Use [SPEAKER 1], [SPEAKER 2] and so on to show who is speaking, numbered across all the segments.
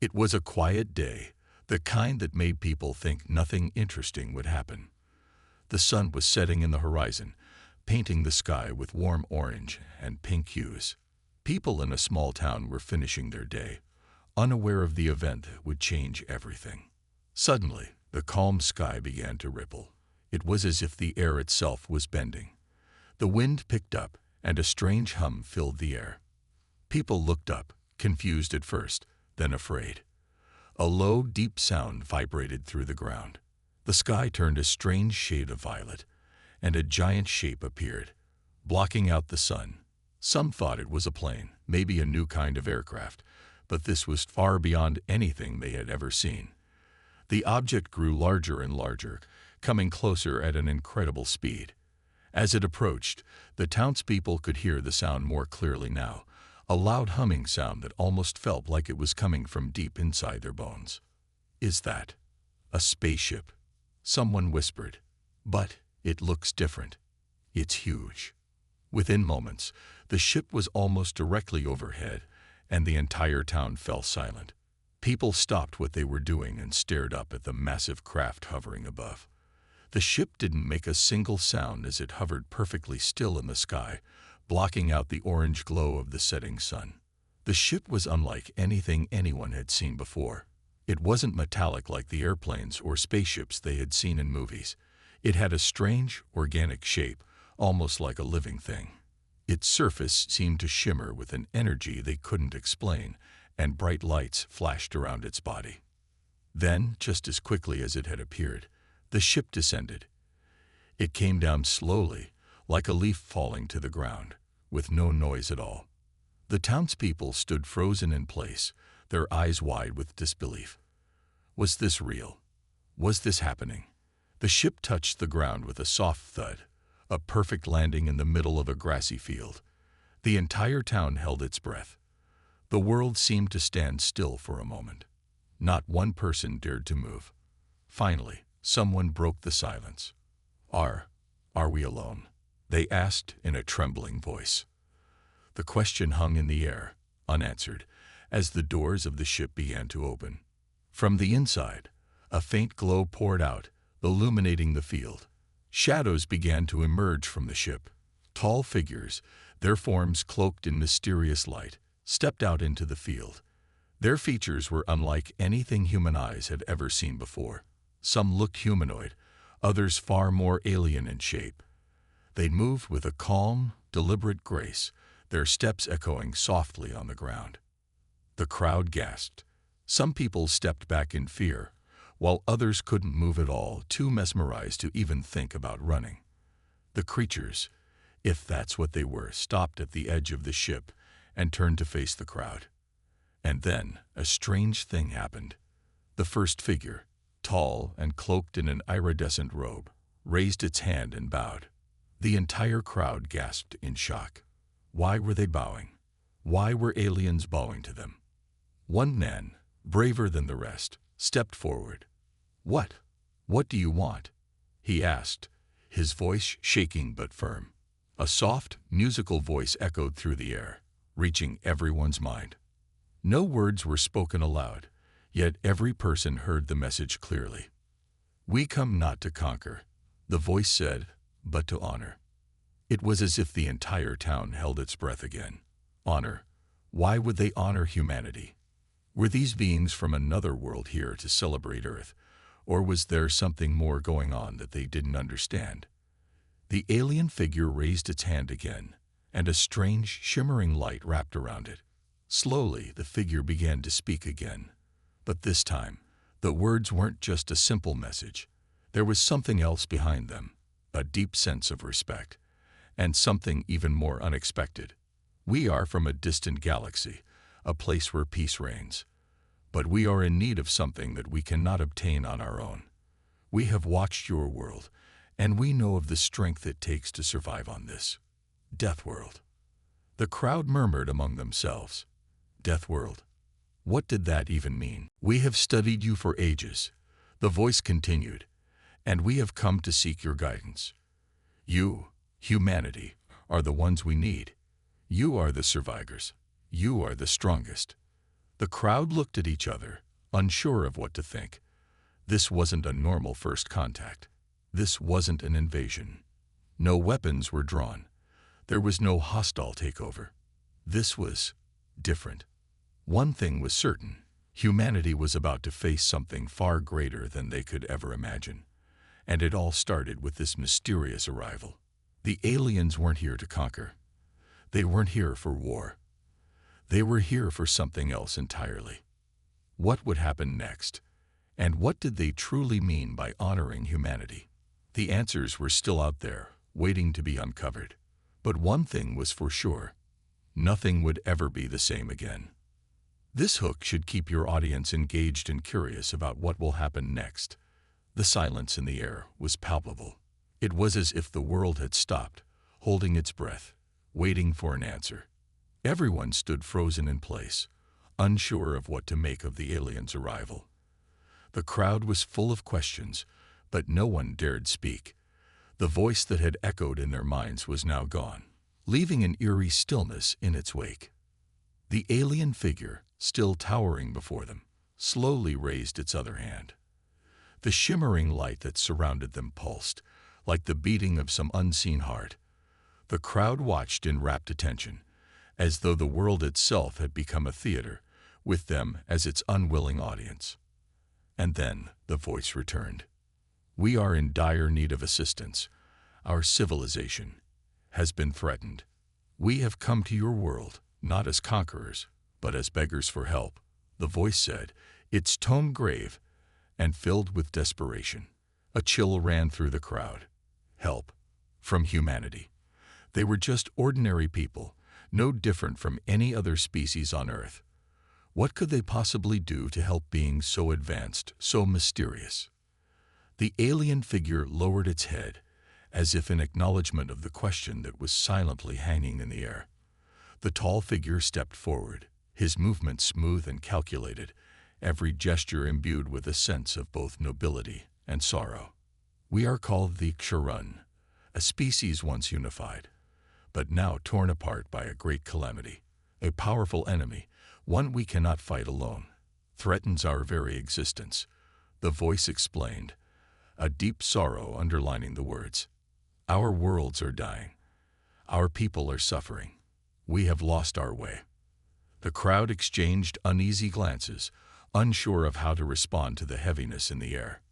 [SPEAKER 1] It was a quiet day, the kind that made people think nothing interesting would happen. The sun was setting in the horizon, painting the sky with warm orange and pink hues. People in a small town were finishing their day, unaware of the event that would change everything. Suddenly, the calm sky began to ripple. It was as if the air itself was bending. The wind picked up, and a strange hum filled the air. People looked up, confused at first, then afraid. A low, deep sound vibrated through the ground. The sky turned a strange shade of violet, and a giant shape appeared, blocking out the sun. Some thought it was a plane, maybe a new kind of aircraft, but this was far beyond anything they had ever seen. The object grew larger and larger, coming closer at an incredible speed. As it approached, the townspeople could hear the sound more clearly now, a loud humming sound that almost felt like it was coming from deep inside their bones. "Is that a spaceship?" someone whispered. "But it looks different. It's huge." Within moments, the ship was almost directly overhead, and the entire town fell silent. People stopped what they were doing and stared up at the massive craft hovering above. The ship didn't make a single sound as it hovered perfectly still in the sky, blocking out the orange glow of the setting sun. The ship was unlike anything anyone had seen before. It wasn't metallic like the airplanes or spaceships they had seen in movies. It had a strange, organic shape, almost like a living thing. Its surface seemed to shimmer with an energy they couldn't explain, and bright lights flashed around its body. Then, just as quickly as it had appeared, the ship descended. It came down slowly, like a leaf falling to the ground, with no noise at all. The townspeople stood frozen in place, their eyes wide with disbelief. Was this real? Was this happening? The ship touched the ground with a soft thud, a perfect landing in the middle of a grassy field. The entire town held its breath. The world seemed to stand still for a moment. Not one person dared to move. Finally, someone broke the silence. Are we alone?" they asked in a trembling voice. The question hung in the air, unanswered, as the doors of the ship began to open. From the inside, a faint glow poured out, illuminating the field. Shadows began to emerge from the ship. Tall figures, their forms cloaked in mysterious light, stepped out into the field. Their features were unlike anything human eyes had ever seen before. Some looked humanoid, others far more alien in shape. They moved with a calm, deliberate grace, their steps echoing softly on the ground. The crowd gasped. Some people stepped back in fear, while others couldn't move at all, too mesmerized to even think about running. The creatures, if that's what they were, stopped at the edge of the ship and turned to face the crowd. And then a strange thing happened. The first figure, tall and cloaked in an iridescent robe, raised its hand and bowed. The entire crowd gasped in shock. Why were they bowing? Why were aliens bowing to them? One man, braver than the rest, stepped forward. What do you want?" he asked, his voice shaking but firm. A soft, musical voice echoed through the air, reaching everyone's mind. No words were spoken aloud, yet every person heard the message clearly. "We come not to conquer," the voice said, "but to honor." It was as if the entire town held its breath again. Honor? Why would they honor humanity? Were these beings from another world here to celebrate Earth, or was there something more going on that they didn't understand? The alien figure raised its hand again, and a strange, shimmering light wrapped around it. Slowly, the figure began to speak again. But this time, the words weren't just a simple message. There was something else behind them, a deep sense of respect, and something even more unexpected. "We are from a distant galaxy, a place where peace reigns. But we are in need of something that we cannot obtain on our own. We have watched your world, and we know of the strength it takes to survive on this Death World." The crowd murmured among themselves. Death World? What did that even mean? "We have studied you for ages," the voice continued, "and we have come to seek your guidance. You, humanity, are the ones we need. You are the survivors. You are the strongest." The crowd looked at each other, unsure of what to think. This wasn't a normal first contact. This wasn't an invasion. No weapons were drawn. There was no hostile takeover. This was different. One thing was certain. Humanity was about to face something far greater than they could ever imagine. And it all started with this mysterious arrival. The aliens weren't here to conquer. They weren't here for war. They were here for something else entirely. What would happen next? And what did they truly mean by honoring humanity? The answers were still out there, waiting to be uncovered. But one thing was for sure. Nothing would ever be the same again. This hook should keep your audience engaged and curious about what will happen next. The silence in the air was palpable. It was as if the world had stopped, holding its breath, waiting for an answer. Everyone stood frozen in place, unsure of what to make of the aliens' arrival. The crowd was full of questions, but no one dared speak. The voice that had echoed in their minds was now gone, leaving an eerie stillness in its wake. The alien figure, still towering before them, slowly raised its other hand. The shimmering light that surrounded them pulsed, like the beating of some unseen heart. The crowd watched in rapt attention, as though the world itself had become a theater, with them as its unwilling audience. And then the voice returned. "We are in dire need of assistance. Our civilization has been threatened. We have come to your world, not as conquerors, but as beggars for help," the voice said, its tone grave and filled with desperation. A chill ran through the crowd. Help from humanity. They were just ordinary people, no different from any other species on Earth. What could they possibly do to help beings so advanced, so mysterious? The alien figure lowered its head, as if in acknowledgement of the question that was silently hanging in the air. The tall figure stepped forward, his movements smooth and calculated, every gesture imbued with a sense of both nobility and sorrow. "We are called the Ksharun, a species once unified, but now torn apart by a great calamity. A powerful enemy, one we cannot fight alone, threatens our very existence," the voice explained, a deep sorrow underlining the words. "Our worlds are dying. Our people are suffering. We have lost our way." The crowd exchanged uneasy glances, unsure of how to respond to the heaviness in the air.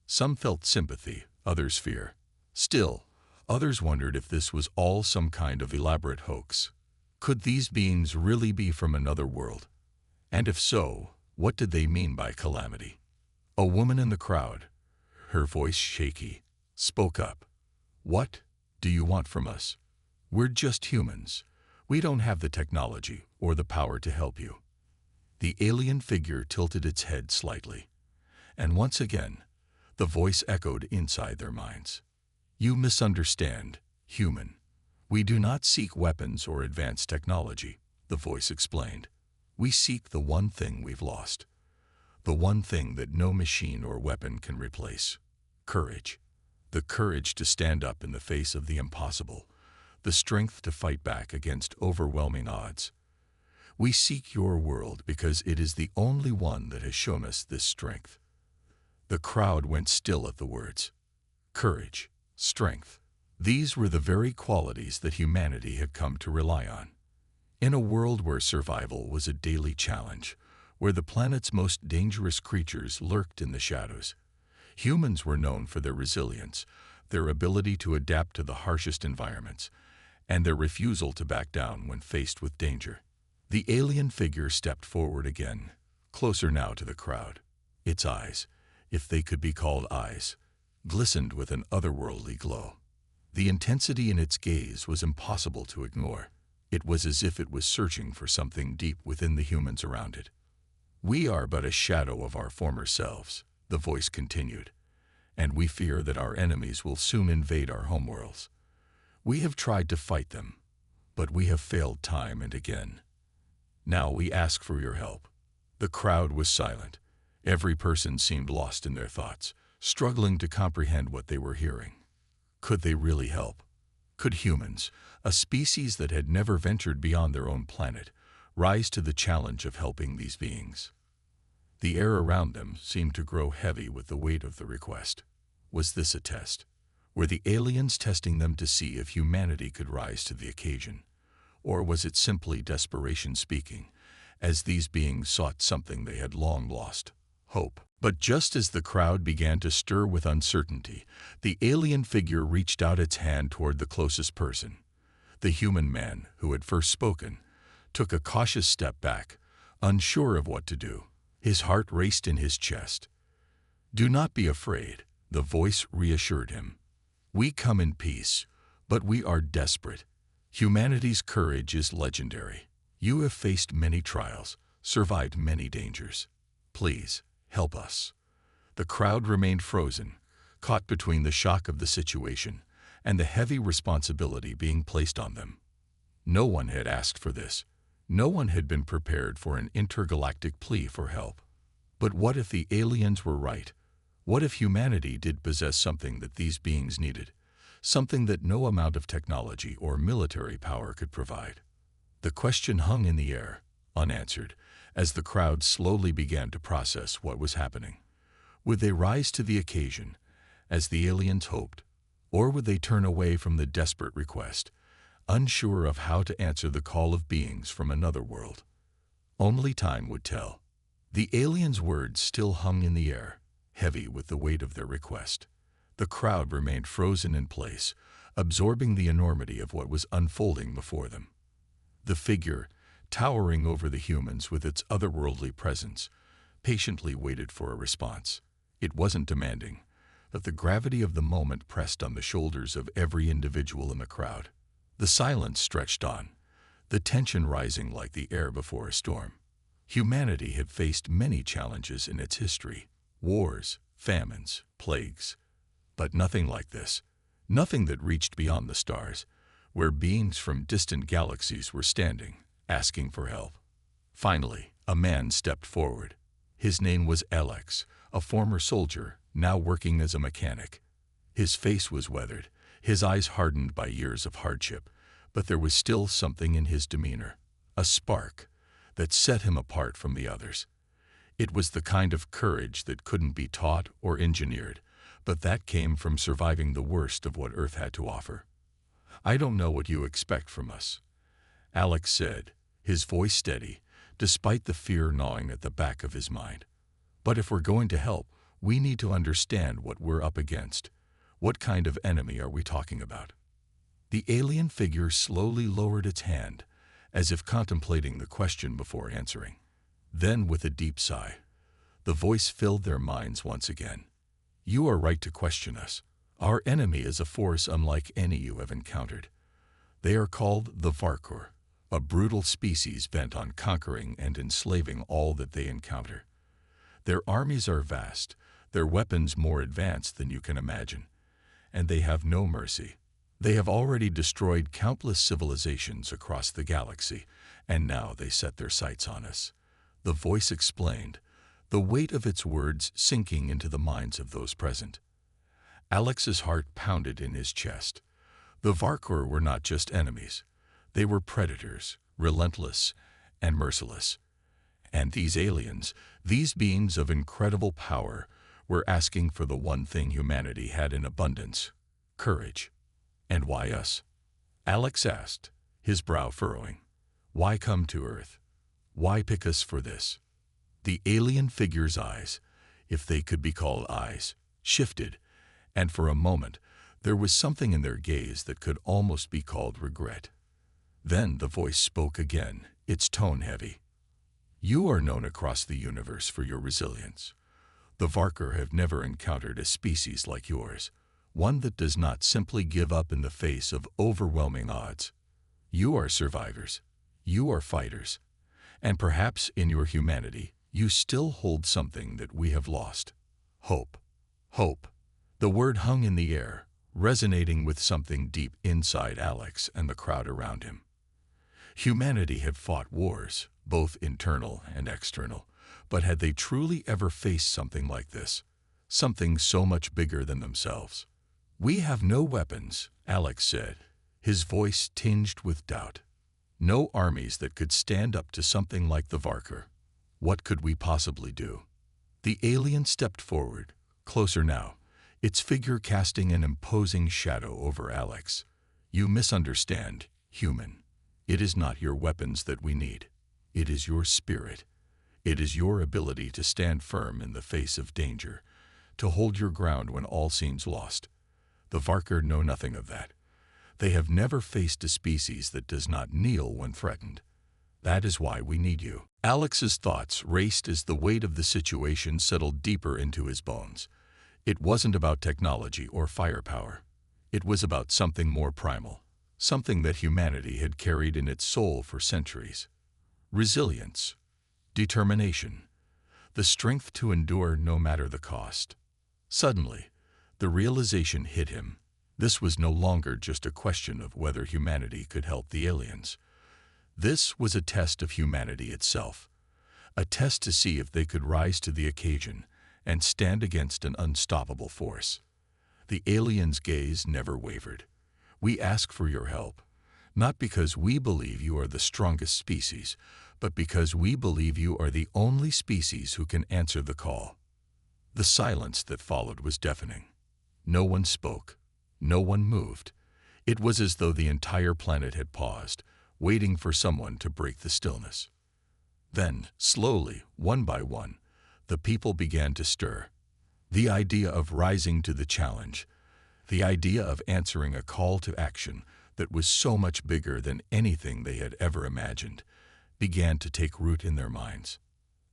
[SPEAKER 1] Some felt sympathy, others fear. Still, others wondered if this was all some kind of elaborate hoax. Could these beings really be from another world? And if so, what did they mean by calamity? A woman in the crowd, her voice shaky, spoke up. "What do you want from us? We're just humans. We don't have the technology or the power to help you." The alien figure tilted its head slightly, and once again, the voice echoed inside their minds. "You misunderstand, human. We do not seek weapons or advanced technology," the voice explained. "We seek the one thing we've lost, the one thing that no machine or weapon can replace: courage. The courage to stand up in the face of the impossible, the strength to fight back against overwhelming odds. We seek your world because it is the only one that has shown us this strength." The crowd went still at the words. Courage, strength. These were the very qualities that humanity had come to rely on. In a world where survival was a daily challenge, where the planet's most dangerous creatures lurked in the shadows, humans were known for their resilience, their ability to adapt to the harshest environments, and their refusal to back down when faced with danger. The alien figure stepped forward again, closer now to the crowd. Its eyes, if they could be called eyes, glistened with an otherworldly glow. The intensity in its gaze was impossible to ignore. It was as if it was searching for something deep within the humans around it. "We are but a shadow of our former selves," the voice continued, "and we fear that our enemies will soon invade our homeworlds. We have tried to fight them, but we have failed time and again. Now we ask for your help." The crowd was silent. Every person seemed lost in their thoughts, struggling to comprehend what they were hearing. Could they really help? Could humans, a species that had never ventured beyond their own planet, rise to the challenge of helping these beings. The air around them seemed to grow heavy with the weight of the request. Was this a test? Were the aliens testing them to see if humanity could rise to the occasion? Or was it simply desperation speaking, as these beings sought something they had long lost? Hope. But just as the crowd began to stir with uncertainty, the alien figure reached out its hand toward the closest person. The human man, who had first spoken, took a cautious step back, unsure of what to do. His heart raced in his chest. "Do not be afraid," the voice reassured him. "We come in peace, but we are desperate. Humanity's courage is legendary. You have faced many trials, survived many dangers. Please, help us." The crowd remained frozen, caught between the shock of the situation and the heavy responsibility being placed on them. No one had asked for this. No one had been prepared for an intergalactic plea for help. But what if the aliens were right? What if humanity did possess something that these beings needed? Something that no amount of technology or military power could provide? The question hung in the air, unanswered, as the crowd slowly began to process what was happening. Would they rise to the occasion, as the aliens hoped, or would they turn away from the desperate request, unsure of how to answer the call of beings from another world? Only time would tell. The aliens' words still hung in the air, heavy with the weight of their request. The crowd remained frozen in place, absorbing the enormity of what was unfolding before them. The figure, towering over the humans with its otherworldly presence, patiently waited for a response. It wasn't demanding, but the gravity of the moment pressed on the shoulders of every individual in the crowd. The silence stretched on, the tension rising like the air before a storm. Humanity had faced many challenges in its history: wars, famines, plagues. But nothing like this, nothing that reached beyond the stars, where beings from distant galaxies were standing, asking for help. Finally, a man stepped forward. His name was Alex, a former soldier, now working as a mechanic. His face was weathered, his eyes hardened by years of hardship, but there was still something in his demeanor, a spark, that set him apart from the others. It was the kind of courage that couldn't be taught or engineered, but that came from surviving the worst of what Earth had to offer. "I don't know what you expect from us," Alex said, his voice steady, despite the fear gnawing at the back of his mind. "But if we're going to help, we need to understand what we're up against. What kind of enemy are we talking about?" The alien figure slowly lowered its hand, as if contemplating the question before answering. Then, with a deep sigh, the voice filled their minds once again. "You are right to question us. Our enemy is a force unlike any you have encountered. They are called the Varkor, a brutal species bent on conquering and enslaving all that they encounter. Their armies are vast, their weapons more advanced than you can imagine, and they have no mercy. They have already destroyed countless civilizations across the galaxy, and now they set their sights on us," the voice explained, the weight of its words sinking into the minds of those present. Alex's heart pounded in his chest. The Varkor were not just enemies. They were predators, relentless and merciless. And these aliens, these beings of incredible power, were asking for the one thing humanity had in abundance: courage. "And why us?" Alex asked, his brow furrowing. "Why come to Earth? Why pick us for this?" The alien figure's eyes, if they could be called eyes, shifted, and for a moment there was something in their gaze that could almost be called regret. Then the voice spoke again, its tone heavy. "You are known across the universe for your resilience. The Varkor have never encountered a species like yours, one that does not simply give up in the face of overwhelming odds. You are survivors. You are fighters. And perhaps in your humanity, you still hold something that we have lost: hope. Hope." The word hung in the air, resonating with something deep inside Alex and the crowd around him. Humanity had fought wars, both internal and external, but had they truly ever faced something like this? Something so much bigger than themselves? "We have no weapons," Alex said, his voice tinged with doubt. No armies that could stand up to something like the Varker. What could we possibly do? The alien stepped forward, closer now, its figure casting an imposing shadow over Alex. You misunderstand, human. It is not your weapons that we need. It is your spirit. It is your ability to stand firm in the face of danger, to hold your ground when all seems lost. The Varker know nothing of that. They have never faced a species that does not kneel when threatened. That is why we need you. Alex's thoughts raced as the weight of the situation settled deeper into his bones. It wasn't about technology or firepower. It was about something more primal, something that humanity had carried in its soul for centuries. Resilience, determination, the strength to endure no matter the cost. Suddenly, the realization hit him. This was no longer just a question of whether humanity could help the aliens. This was a test of humanity itself, a test to see if they could rise to the occasion and stand against an unstoppable force. The aliens' gaze never wavered. We ask for your help, not because we believe you are the strongest species, but because we believe you are the only species who can answer the call. The silence that followed was deafening. No one spoke. No one moved. It was as though the entire planet had paused, waiting for someone to break the stillness. Then, slowly, one by one, the people began to stir. The idea of rising to the challenge, the idea of answering a call to action that was so much bigger than anything they had ever imagined, began to take root in their minds.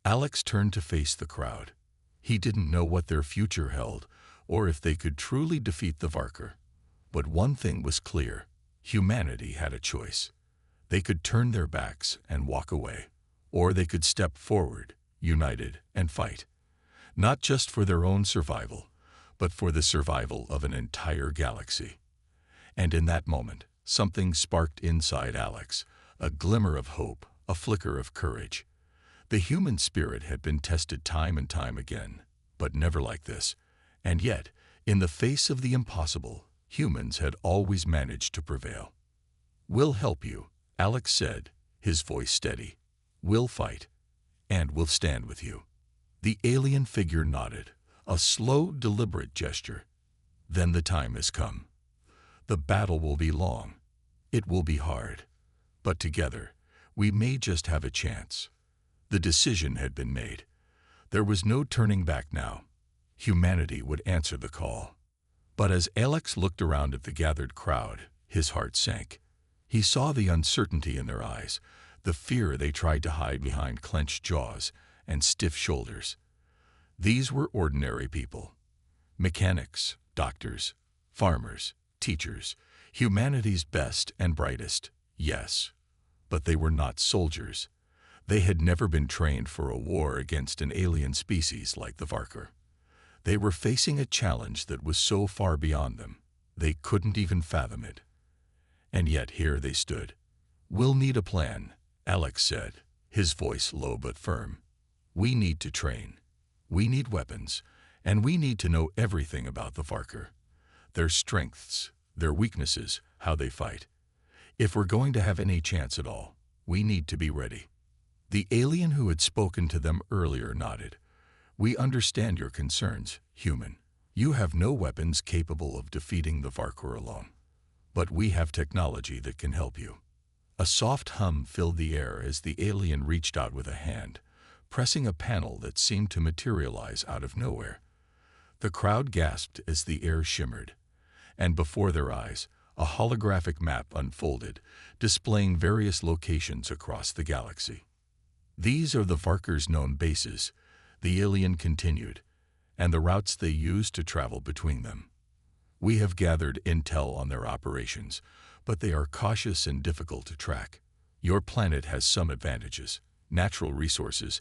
[SPEAKER 1] Alex turned to face the crowd. He didn't know what their future held, or if they could truly defeat the Varker. But one thing was clear: humanity had a choice. They could turn their backs and walk away, or they could step forward, united, and fight. Not just for their own survival, but for the survival of an entire galaxy. And in that moment, something sparked inside Alex, a glimmer of hope, a flicker of courage. The human spirit had been tested time and time again, but never like this. And yet, in the face of the impossible, humans had always managed to prevail. "We'll help you," Alex said, his voice steady. "We'll fight, and we'll stand with you." The alien figure nodded, a slow, deliberate gesture. "Then the time has come. The battle will be long. It will be hard. But together, we may just have a chance." The decision had been made. There was no turning back now. Humanity would answer the call. But as Alex looked around at the gathered crowd, his heart sank. He saw the uncertainty in their eyes, the fear they tried to hide behind clenched jaws and stiff shoulders. These were ordinary people. Mechanics, doctors, farmers, teachers, humanity's best and brightest, yes. But they were not soldiers. They had never been trained for a war against an alien species like the Varker. They were facing a challenge that was so far beyond them, they couldn't even fathom it. And yet here they stood. "We'll need a plan," Alex said, his voice low but firm. "We need to train. We need weapons, and we need to know everything about the Varker. Their strengths, their weaknesses, how they fight. If we're going to have any chance at all, we need to be ready." The alien who had spoken to them earlier nodded. "We understand your concerns, human. You have no weapons capable of defeating the Varker alone. But we have technology that can help you." A soft hum filled the air as the alien reached out with a hand, pressing a panel that seemed to materialize out of nowhere. The crowd gasped as the air shimmered, and before their eyes, a holographic map unfolded, displaying various locations across the galaxy. "These are the Varker's known bases," the alien continued, "and the routes they use to travel between them. We have gathered intel on their operations, but they are cautious and difficult to track. Your planet has some advantages: natural resources,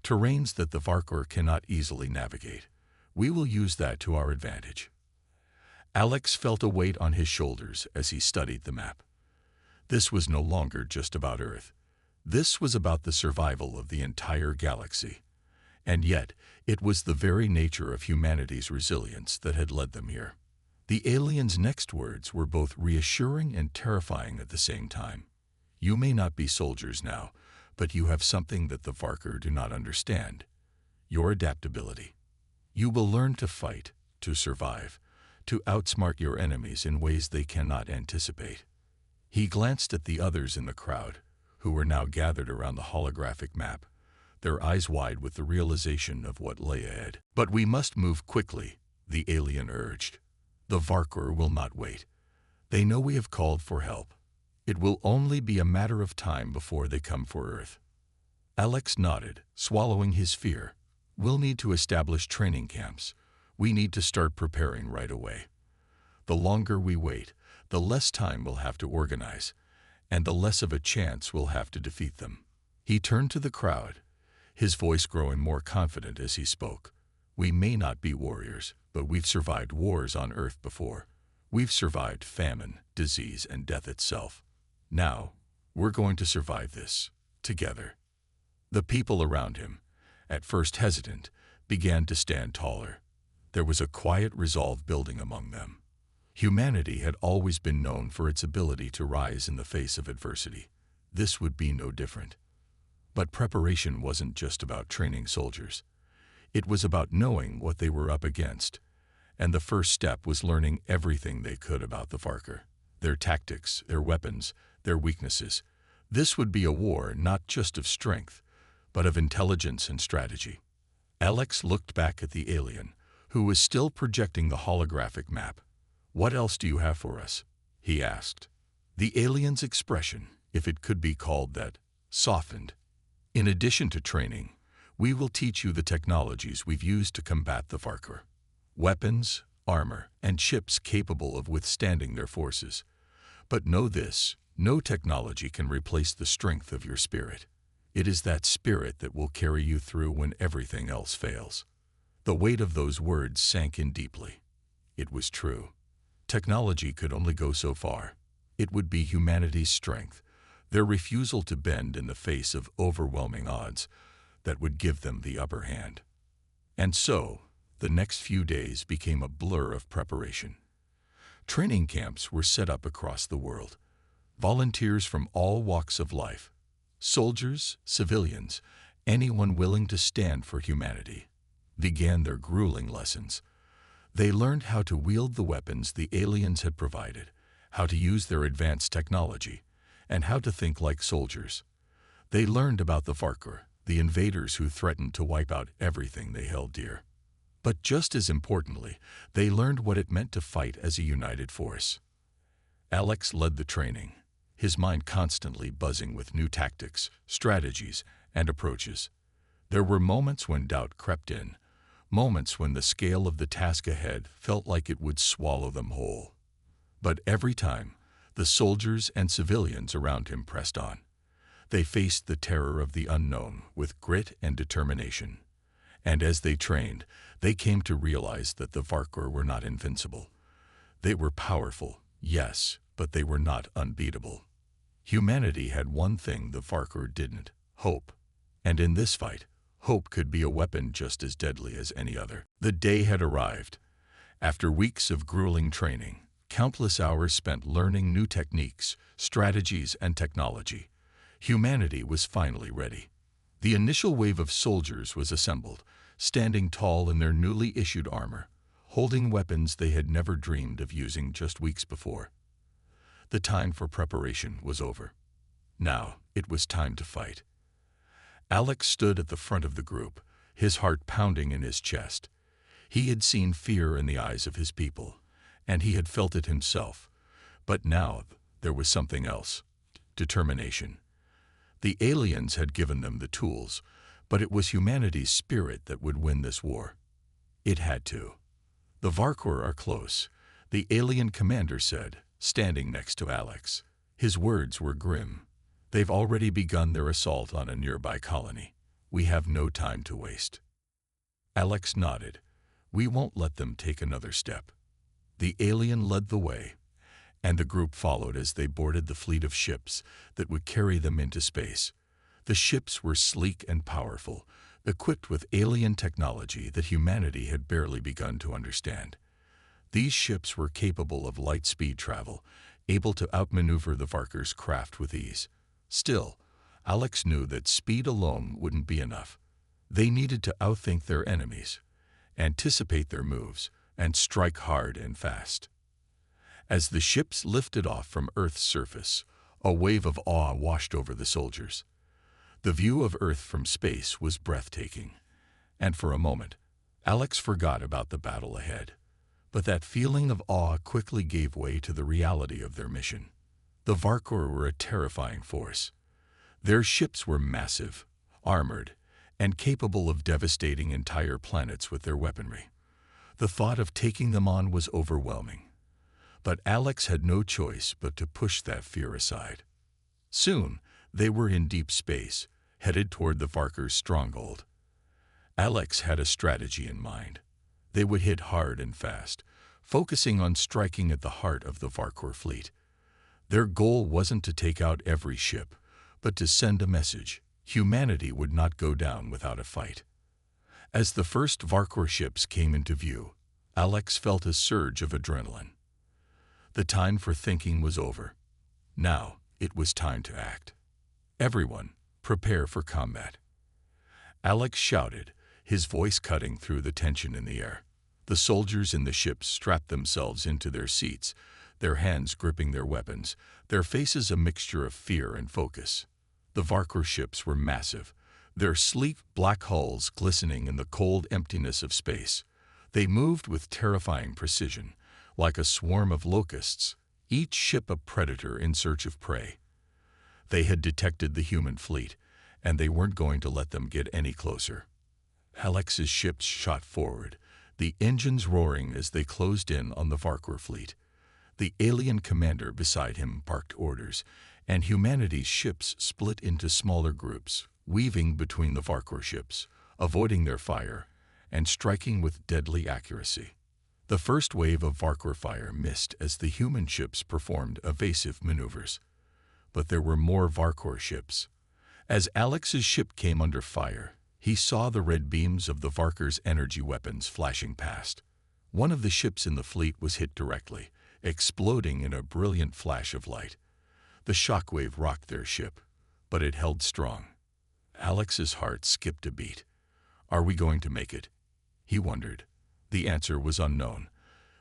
[SPEAKER 1] terrains that the Varker cannot easily navigate. We will use that to our advantage." Alex felt a weight on his shoulders as he studied the map. This was no longer just about Earth. This was about the survival of the entire galaxy. And yet, it was the very nature of humanity's resilience that had led them here. The alien's next words were both reassuring and terrifying at the same time. You may not be soldiers now, but you have something that the Varkar do not understand: your adaptability. You will learn to fight, to survive, to outsmart your enemies in ways they cannot anticipate. He glanced at the others in the crowd, who were now gathered around the holographic map, their eyes wide with the realization of what lay ahead. "But we must move quickly," the alien urged. "The Varkar will not wait. They know we have called for help. It will only be a matter of time before they come for Earth." Alex nodded, swallowing his fear. "We'll need to establish training camps. We need to start preparing right away. The longer we wait, the less time we'll have to organize, and the less of a chance we'll have to defeat them." He turned to the crowd, his voice growing more confident as he spoke. "We may not be warriors, but we've survived wars on Earth before. We've survived famine, disease, and death itself. Now, we're going to survive this, together." The people around him, at first hesitant, began to stand taller. There was a quiet resolve building among them. Humanity had always been known for its ability to rise in the face of adversity. This would be no different. But preparation wasn't just about training soldiers. It was about knowing what they were up against, and the first step was learning everything they could about the Varkar, their tactics, their weapons, their weaknesses. This would be a war not just of strength, but of intelligence and strategy. Alex looked back at the alien, who was still projecting the holographic map. "What else do you have for us?" he asked. The alien's expression, if it could be called that, softened. "In addition to training, we will teach you the technologies we've used to combat the Varkar. Weapons, armor, and ships capable of withstanding their forces. But know this: no technology can replace the strength of your spirit. It is that spirit that will carry you through when everything else fails." The weight of those words sank in deeply. It was true. Technology could only go so far. It would be humanity's strength, their refusal to bend in the face of overwhelming odds, that would give them the upper hand. And so, the next few days became a blur of preparation. Training camps were set up across the world. Volunteers from all walks of life, soldiers, civilians, anyone willing to stand for humanity, began their grueling lessons. They learned how to wield the weapons the aliens had provided, how to use their advanced technology, and how to think like soldiers. They learned about the Varkar, the invaders who threatened to wipe out everything they held dear. But just as importantly, they learned what it meant to fight as a united force. Alex led the training, his mind constantly buzzing with new tactics, strategies, and approaches. There were moments when doubt crept in, moments when the scale of the task ahead felt like it would swallow them whole. But every time, the soldiers and civilians around him pressed on. They faced the terror of the unknown with grit and determination. And as they trained, they came to realize that the Varkar were not invincible. They were powerful, yes, but they were not unbeatable. Humanity had one thing the Varkar didn't: hope. And in this fight, hope could be a weapon just as deadly as any other. The day had arrived. After weeks of grueling training, countless hours spent learning new techniques, strategies, and technology, humanity was finally ready. The initial wave of soldiers was assembled, standing tall in their newly issued armor, holding weapons they had never dreamed of using just weeks before. The time for preparation was over. Now it was time to fight. Alex stood at the front of the group, his heart pounding in his chest. He had seen fear in the eyes of his people, and he had felt it himself. But now there was something else: determination. The aliens had given them the tools, but it was humanity's spirit that would win this war. It had to. "The Varkar are close," the alien commander said, standing next to Alex. His words were grim. "They've already begun their assault on a nearby colony. We have no time to waste." Alex nodded. "We won't let them take another step." The alien led the way, and the group followed as they boarded the fleet of ships that would carry them into space. The ships were sleek and powerful, equipped with alien technology that humanity had barely begun to understand. These ships were capable of light-speed travel, able to outmaneuver the Varkar's craft with ease. Still, Alex knew that speed alone wouldn't be enough. They needed to outthink their enemies, anticipate their moves, and strike hard and fast. As the ships lifted off from Earth's surface, a wave of awe washed over the soldiers. The view of Earth from space was breathtaking, and for a moment, Alex forgot about the battle ahead. But that feeling of awe quickly gave way to the reality of their mission. The Varkor were a terrifying force. Their ships were massive, armored, and capable of devastating entire planets with their weaponry. The thought of taking them on was overwhelming. But Alex had no choice but to push that fear aside. Soon, they were in deep space, headed toward the Varkor's stronghold. Alex had a strategy in mind. They would hit hard and fast, focusing on striking at the heart of the Varkor fleet. Their goal wasn't to take out every ship, but to send a message. Humanity would not go down without a fight. As the first Varkor ships came into view, Alex felt a surge of adrenaline. The time for thinking was over. Now, it was time to act. Everyone, prepare for combat. Alex shouted, his voice cutting through the tension in the air. The soldiers in the ships strapped themselves into their seats, their hands gripping their weapons, their faces a mixture of fear and focus. The Varkor ships were massive, their sleek black hulls glistening in the cold emptiness of space. They moved with terrifying precision, like a swarm of locusts, each ship a predator in search of prey. They had detected the human fleet, and they weren't going to let them get any closer. Alex's ships shot forward, the engines roaring as they closed in on the Varkor fleet. The alien commander beside him barked orders, and humanity's ships split into smaller groups, weaving between the Varkor ships, avoiding their fire, and striking with deadly accuracy. The first wave of Varkor fire missed as the human ships performed evasive maneuvers. But there were more Varkor ships. As Alex's ship came under fire, he saw the red beams of the Varkor's energy weapons flashing past. One of the ships in the fleet was hit directly, exploding in a brilliant flash of light. The shockwave rocked their ship, but it held strong. Alex's heart skipped a beat. Are we going to make it? He wondered. The answer was unknown,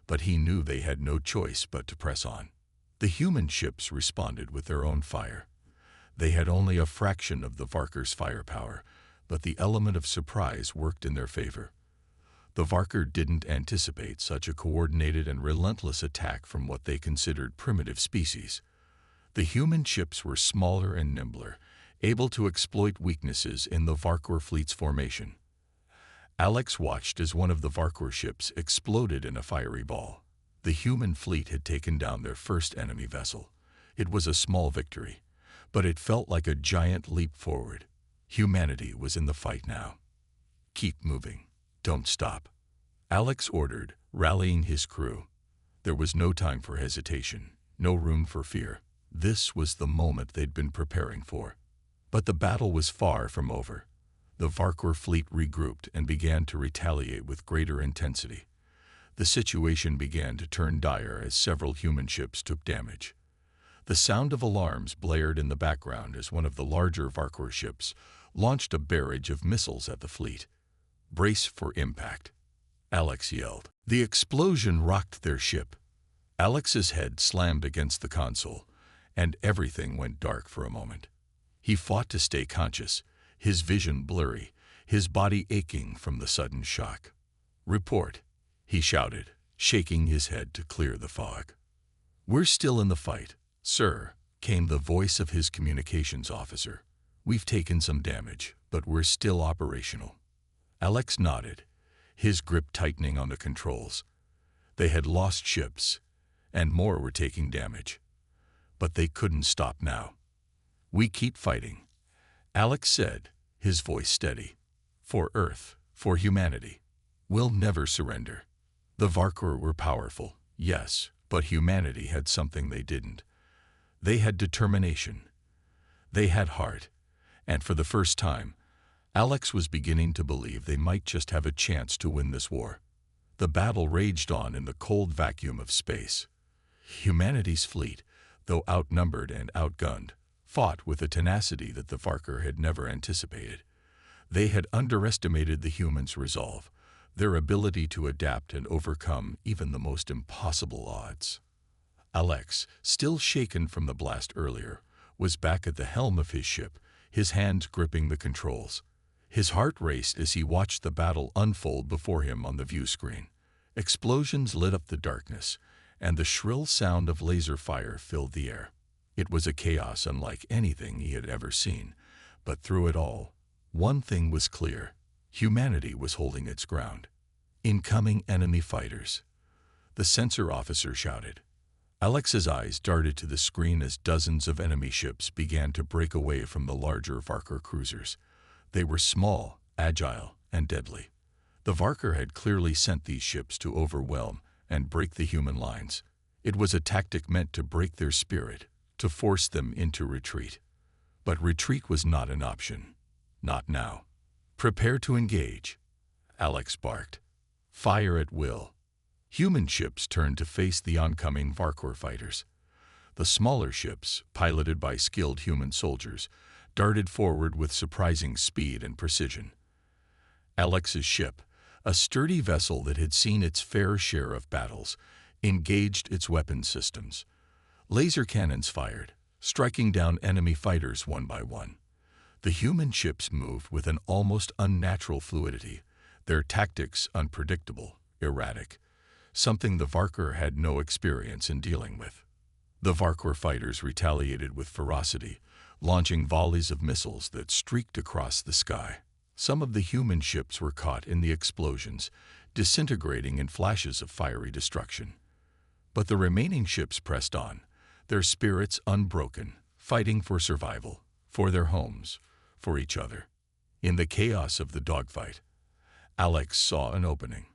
[SPEAKER 1] but he knew they had no choice but to press on. The human ships responded with their own fire. They had only a fraction of the Varkor's firepower, but the element of surprise worked in their favor. The Varkor didn't anticipate such a coordinated and relentless attack from what they considered primitive species. The human ships were smaller and nimbler, able to exploit weaknesses in the Varkor fleet's formation. Alex watched as one of the Varkor ships exploded in a fiery ball. The human fleet had taken down their first enemy vessel. It was a small victory, but it felt like a giant leap forward. Humanity was in the fight now. Keep moving. Don't stop. Alex ordered, rallying his crew. There was no time for hesitation, no room for fear. This was the moment they'd been preparing for. But the battle was far from over. The Varkor fleet regrouped and began to retaliate with greater intensity. The situation began to turn dire as several human ships took damage. The sound of alarms blared in the background as one of the larger Varkor ships launched a barrage of missiles at the fleet. Brace for impact, Alex yelled. The explosion rocked their ship. Alex's head slammed against the console, and everything went dark for a moment. He fought to stay conscious, his vision blurry, his body aching from the sudden shock. Report, he shouted, shaking his head to clear the fog. We're still in the fight, sir, came the voice of his communications officer. We've taken some damage, but we're still operational. Alex nodded, his grip tightening on the controls. They had lost ships, and more were taking damage. But they couldn't stop now. We keep fighting, Alex said, his voice steady. For Earth, for humanity. We'll never surrender. The Varkor were powerful, yes, but humanity had something they didn't. They had determination. They had heart. And for the first time, Alex was beginning to believe they might just have a chance to win this war. The battle raged on in the cold vacuum of space. Humanity's fleet, though outnumbered and outgunned, fought with a tenacity that the Varkar had never anticipated. They had underestimated the humans' resolve, their ability to adapt and overcome even the most impossible odds. Alex, still shaken from the blast earlier, was back at the helm of his ship, his hands gripping the controls. His heart raced as he watched the battle unfold before him on the view screen. Explosions lit up the darkness, and the shrill sound of laser fire filled the air. It was a chaos unlike anything he had ever seen, but through it all, one thing was clear: humanity was holding its ground. Incoming enemy fighters. The sensor officer shouted. Alex's eyes darted to the screen as dozens of enemy ships began to break away from the larger Varkar cruisers. They were small, agile, and deadly. The Varkar had clearly sent these ships to overwhelm and break the human lines. It was a tactic meant to break their spirit, to force them into retreat. But retreat was not an option. Not now. Prepare to engage, Alex barked. Fire at will. Human ships turned to face the oncoming Varkar fighters. The smaller ships, piloted by skilled human soldiers, darted forward with surprising speed and precision. Alex's ship, a sturdy vessel that had seen its fair share of battles, engaged its weapon systems. Laser cannons fired, striking down enemy fighters one by one. The human ships moved with an almost unnatural fluidity, their tactics unpredictable, erratic, something the Varkar had no experience in dealing with. The Varkar fighters retaliated with ferocity, launching volleys of missiles that streaked across the sky. Some of the human ships were caught in the explosions, disintegrating in flashes of fiery destruction. But the remaining ships pressed on, their spirits unbroken, fighting for survival, for their homes, for each other. In the chaos of the dogfight, Alex saw an opening.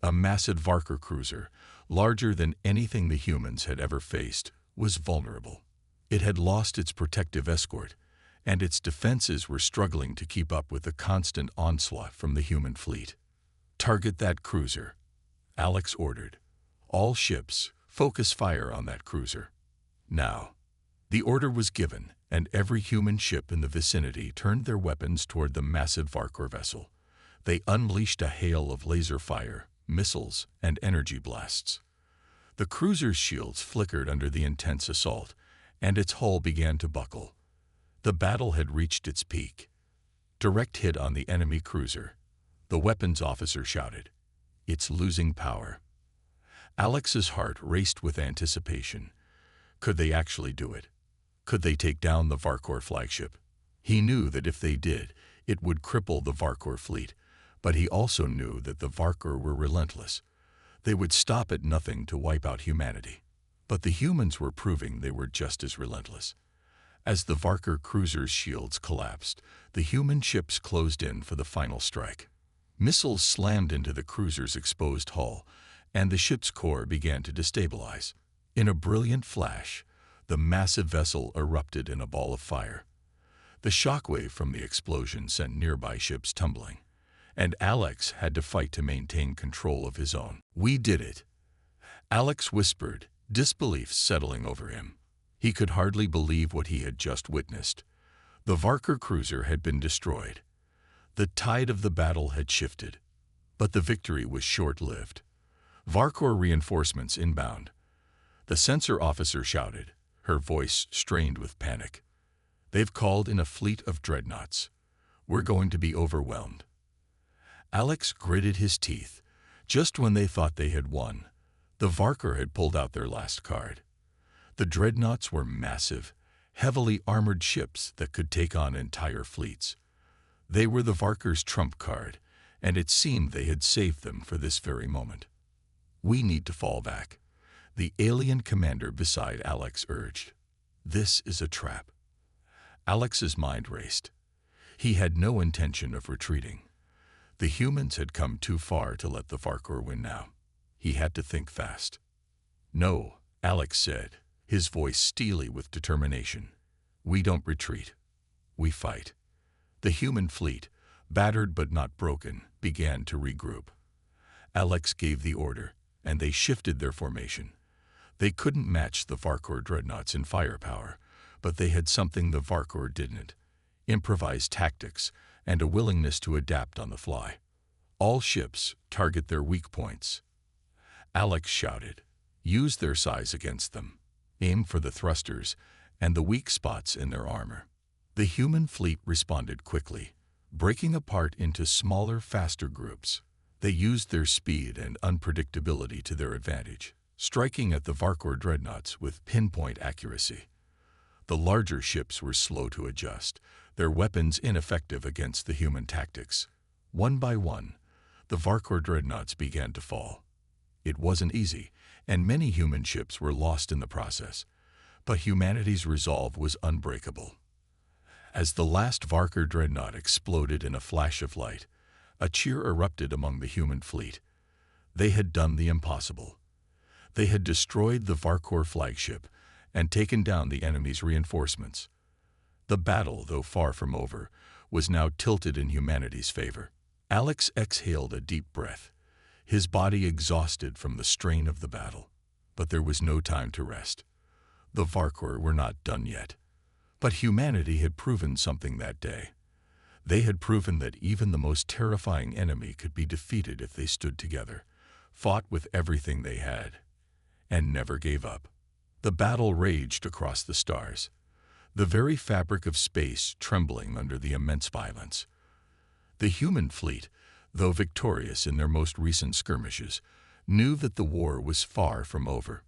[SPEAKER 1] A massive Varkar cruiser, larger than anything the humans had ever faced, was vulnerable. It had lost its protective escort, and its defenses were struggling to keep up with the constant onslaught from the human fleet. Target that cruiser, Alex ordered. All ships, focus fire on that cruiser. Now. The order was given, and every human ship in the vicinity turned their weapons toward the massive Varkar vessel. They unleashed a hail of laser fire, missiles, and energy blasts. The cruiser's shields flickered under the intense assault, and its hull began to buckle. The battle had reached its peak. Direct hit on the enemy cruiser, the weapons officer shouted. It's losing power. Alex's heart raced with anticipation. Could they actually do it? Could they take down the Varkar flagship? He knew that if they did, it would cripple the Varkar fleet, but he also knew that the Varkar were relentless. They would stop at nothing to wipe out humanity. But the humans were proving they were just as relentless. As the Varkar cruiser's shields collapsed, the human ships closed in for the final strike. Missiles slammed into the cruiser's exposed hull, and the ship's core began to destabilize. In a brilliant flash, the massive vessel erupted in a ball of fire. The shockwave from the explosion sent nearby ships tumbling, and Alex had to fight to maintain control of his own. We did it, Alex whispered, disbelief settling over him. He could hardly believe what he had just witnessed. The Varkar cruiser had been destroyed. The tide of the battle had shifted, but the victory was short-lived. Varkar reinforcements inbound. The sensor officer shouted, her voice strained with panic. They've called in a fleet of dreadnoughts. We're going to be overwhelmed. Alex gritted his teeth. Just when they thought they had won, the Varkar had pulled out their last card. The dreadnoughts were massive, heavily armored ships that could take on entire fleets. They were the Varkar's trump card, and it seemed they had saved them for this very moment. We need to fall back, the alien commander beside Alex urged. This is a trap. Alex's mind raced. He had no intention of retreating. The humans had come too far to let the Varkar win now. He had to think fast. No, Alex said, his voice steely with determination. We don't retreat. We fight. The human fleet, battered but not broken, began to regroup. Alex gave the order, and they shifted their formation. They couldn't match the Varkar dreadnoughts in firepower, But they had something the Varkor didn't: improvised tactics and a willingness to adapt on the fly. All ships target their weak points, Alex shouted. Use their size against them. Aim for the thrusters and the weak spots in their armor. The human fleet responded quickly, breaking apart into smaller, faster groups. They used their speed and unpredictability to their advantage, striking at the Varkor dreadnoughts with pinpoint accuracy. The larger ships were slow to adjust, their weapons ineffective against the human tactics. One by one, the Varkor dreadnoughts began to fall. It wasn't easy, and many human ships were lost in the process, but humanity's resolve was unbreakable. As the last Varkor dreadnought exploded in a flash of light, a cheer erupted among the human fleet. They had done the impossible. They had destroyed the Varkor flagship and taken down the enemy's reinforcements. The battle, though far from over, was now tilted in humanity's favor. Alex exhaled a deep breath, his body exhausted from the strain of the battle. But there was no time to rest. The Varkor were not done yet. But humanity had proven something that day. They had proven that even the most terrifying enemy could be defeated if they stood together, fought with everything they had, and never gave up. The battle raged across the stars, the very fabric of space trembling under the immense violence. The human fleet, though victorious in their most recent skirmishes, knew that the war was far from over.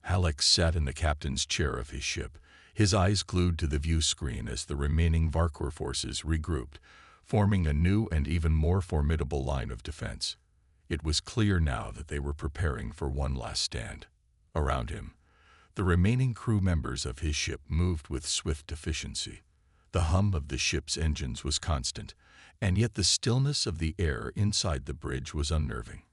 [SPEAKER 1] Alex sat in the captain's chair of his ship, his eyes glued to the view screen as the remaining Varkor forces regrouped, forming a new and even more formidable line of defense. It was clear now that they were preparing for one last stand. Around him, the remaining crew members of his ship moved with swift efficiency. The hum of the ship's engines was constant, and yet the stillness of the air inside the bridge was unnerving.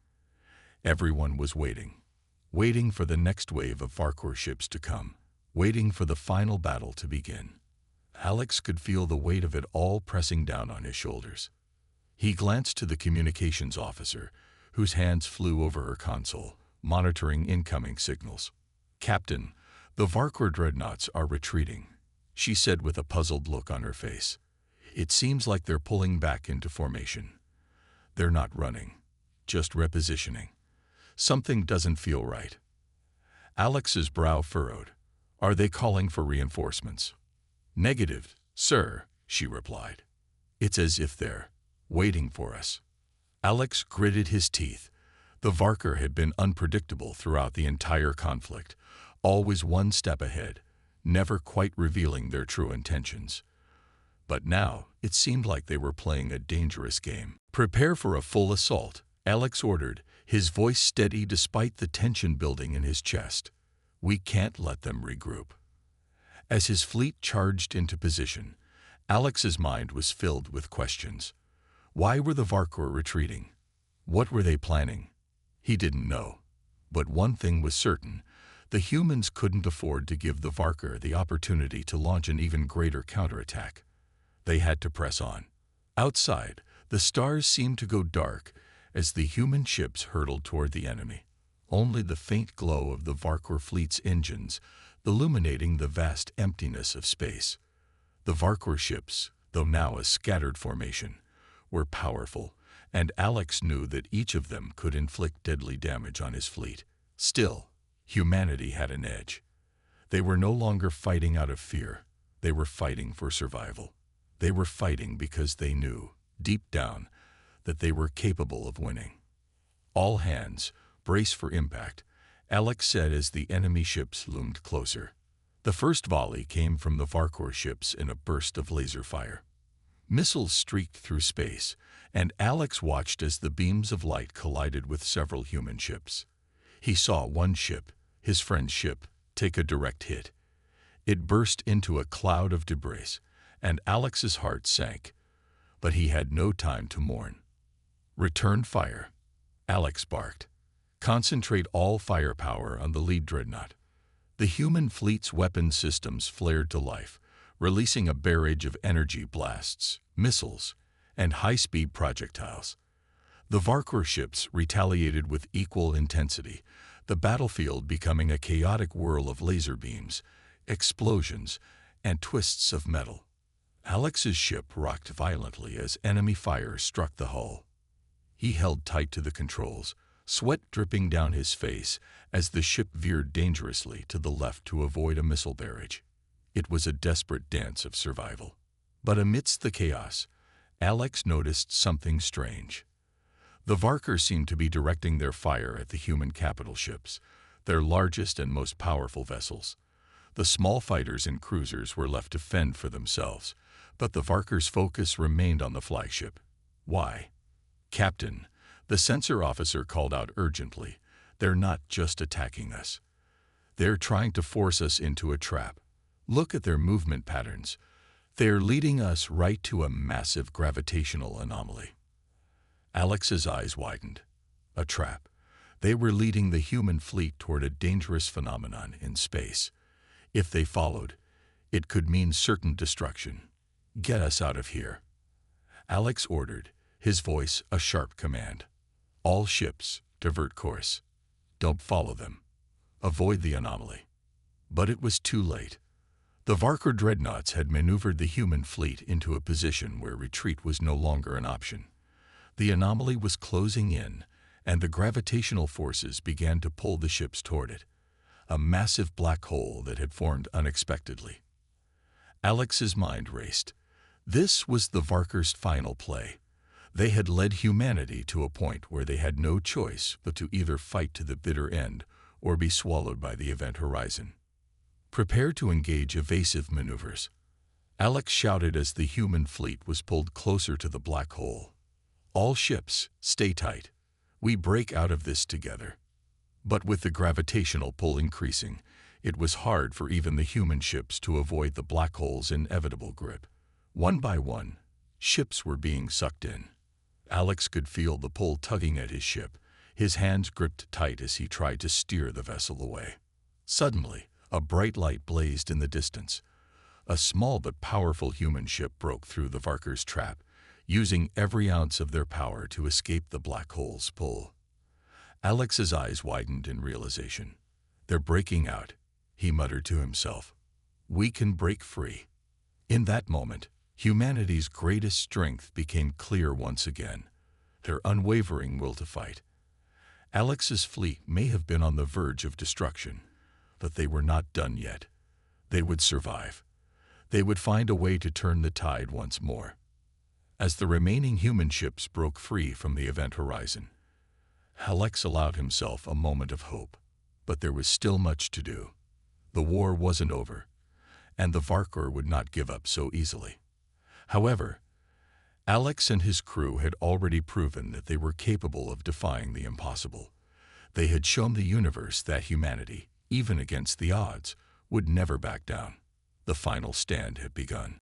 [SPEAKER 1] Everyone was waiting for the next wave of Varkor ships to come, waiting for the final battle to begin. Alex could feel the weight of it all pressing down on his shoulders. He glanced to the communications officer, whose hands flew over her console, monitoring incoming signals. "Captain, the Varkor dreadnoughts are retreating," she said with a puzzled look on her face. "It seems like they're pulling back into formation. They're not running, just repositioning. Something doesn't feel right." Alex's brow furrowed. "Are they calling for reinforcements?" "Negative, sir," she replied. "It's as if they're waiting for us." Alex gritted his teeth. The Varkor had been unpredictable throughout the entire conflict, always one step ahead, never quite revealing their true intentions. But now it seemed like they were playing a dangerous game. "Prepare for a full assault," Alex ordered, his voice steady despite the tension building in his chest. "We can't let them regroup." As his fleet charged into position, Alex's mind was filled with questions. Why were the Varkor retreating? What were they planning? He didn't know. But one thing was certain: the humans couldn't afford to give the Varkor the opportunity to launch an even greater counterattack. They had to press on. Outside, the stars seemed to go dark as the human ships hurtled toward the enemy. Only the faint glow of the Varkor fleet's engines illuminating the vast emptiness of space. The Varkor ships, though now a scattered formation, were powerful, and Alex knew that each of them could inflict deadly damage on his fleet. Still, humanity had an edge. They were no longer fighting out of fear. They were fighting for survival. They were fighting because they knew, deep down, that they were capable of winning. "All hands, brace for impact," Alex said as the enemy ships loomed closer. The first volley came from the Varkor ships in a burst of laser fire. Missiles streaked through space, and Alex watched as the beams of light collided with several human ships. He saw one ship, his friend's ship, take a direct hit. It burst into a cloud of debris, and Alex's heart sank. But he had no time to mourn. "Return fire," Alex barked. "Concentrate all firepower on the lead dreadnought." The human fleet's weapon systems flared to life, releasing a barrage of energy blasts, missiles, and high-speed projectiles. The Varkor ships retaliated with equal intensity, the battlefield becoming a chaotic whirl of laser beams, explosions, and twists of metal. Alex's ship rocked violently as enemy fire struck the hull. He held tight to the controls, sweat dripping down his face as the ship veered dangerously to the left to avoid a missile barrage. It was a desperate dance of survival. But amidst the chaos, Alex noticed something strange. The Varkers seemed to be directing their fire at the human capital ships, their largest and most powerful vessels. The small fighters and cruisers were left to fend for themselves, but the Varkers' focus remained on the flagship. Why? "Captain," the sensor officer called out urgently, "they're not just attacking us. They're trying to force us into a trap. Look at their movement patterns. They're leading us right to a massive gravitational anomaly." Alex's eyes widened. A trap. They were leading the human fleet toward a dangerous phenomenon in space. If they followed, it could mean certain destruction. "Get us out of here," Alex ordered, his voice a sharp command. "All ships, divert course. Don't follow them. Avoid the anomaly." But it was too late. The Varker dreadnoughts had maneuvered the human fleet into a position where retreat was no longer an option. The anomaly was closing in, and the gravitational forces began to pull the ships toward it, a massive black hole that had formed unexpectedly. Alex's mind raced. This was the Varkers' final play. They had led humanity to a point where they had no choice but to either fight to the bitter end or be swallowed by the event horizon. "Prepare to engage evasive maneuvers," Alex shouted as the human fleet was pulled closer to the black hole. "All ships, stay tight. We break out of this together." But with the gravitational pull increasing, it was hard for even the human ships to avoid the black hole's inevitable grip. One by one, ships were being sucked in. Alex could feel the pull tugging at his ship, his hands gripped tight as he tried to steer the vessel away. Suddenly, a bright light blazed in the distance. A small but powerful human ship broke through the Varkers' trap, using every ounce of their power to escape the black hole's pull. Alex's eyes widened in realization. "They're breaking out," he muttered to himself. "We can break free." In that moment, humanity's greatest strength became clear once again, their unwavering will to fight. Alex's fleet may have been on the verge of destruction, but they were not done yet. They would survive. They would find a way to turn the tide once more. As the remaining human ships broke free from the event horizon, Alex allowed himself a moment of hope, but there was still much to do. The war wasn't over, and the Varker would not give up so easily. However, Alex and his crew had already proven that they were capable of defying the impossible. They had shown the universe that humanity, even against the odds, would never back down. The final stand had begun.